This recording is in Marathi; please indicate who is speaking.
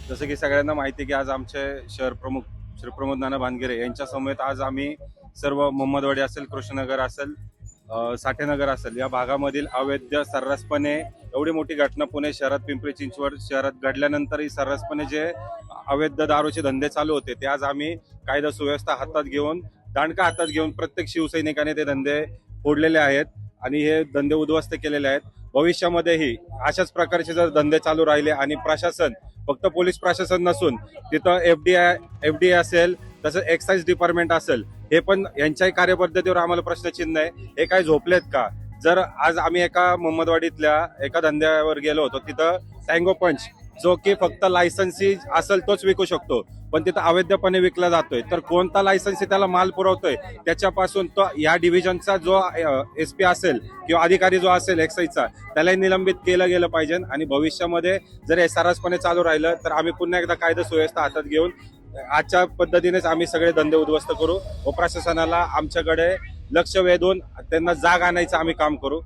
Speaker 1: जसं की सगळ्यांना माहिती आहे की आज आमचे शहर प्रमुख श्री प्रमोद नाना भानगिरे यांच्या समवेत आज आम्ही सर्व मोहम्मदवाडी असेल, कृष्णनगर असेल, साठेनगर असेल या भागामधील अवैध सर्रासपणे एवढी मोठी घटना पुणे शहरात, पिंपरी चिंचवड शहरात घडल्यानंतरही सर्रासपणे जे अवैध दारूचे धंदे चालू होते ते आज आम्ही कायदा सुव्यवस्था हातात घेऊन, दांडका हातात घेऊन प्रत्येक शिवसैनिकाने ते धंदे फोडलेले आहेत आणि हे धंदे उद्ध्वस्त केलेले आहेत. भविष्यामध्येही अशाच प्रकारचे जर धंदे चालू राहिले आणि प्रशासन फक्त पोलीस प्रशासन नसून तिथं एफडीआय असेल, तसंच एक्साइज डिपार्टमेंट असेल, हे पण यांच्याही कार्यपद्धतीवर आम्हाला प्रश्नचिन्ह आहे. हे काय झोपलेत का? जर आज आम्ही एका मोहम्मदवाडीतल्या एका धंद्यावर गेलो होतो, तिथं टँगो पंच जो की फक्त लायसन्सी असेल तोच विकू शकतो, पण तिथं अवैधपणे विकला जातोय. तर कोणता लायसन्सी त्याला माल पुरवतोय त्याच्यापासून तो या डिव्हिजनचा जो एसपी असेल किंवा अधिकारी जो असेल एक्साईजचा त्यालाही निलंबित केलं गेलं पाहिजे. आणि भविष्यामध्ये जर हे सर्रासपणे चालू राहिलं तर आम्ही पुन्हा एकदा कायदा सुव्यवस्था हातात घेऊन आजच्या पद्धतीनेच आम्ही सगळे धंदे उद्ध्वस्त करू व प्रशासनाला आमच्याकडे लक्ष वेधून त्यांना जाग आणायचं आम्ही काम करू.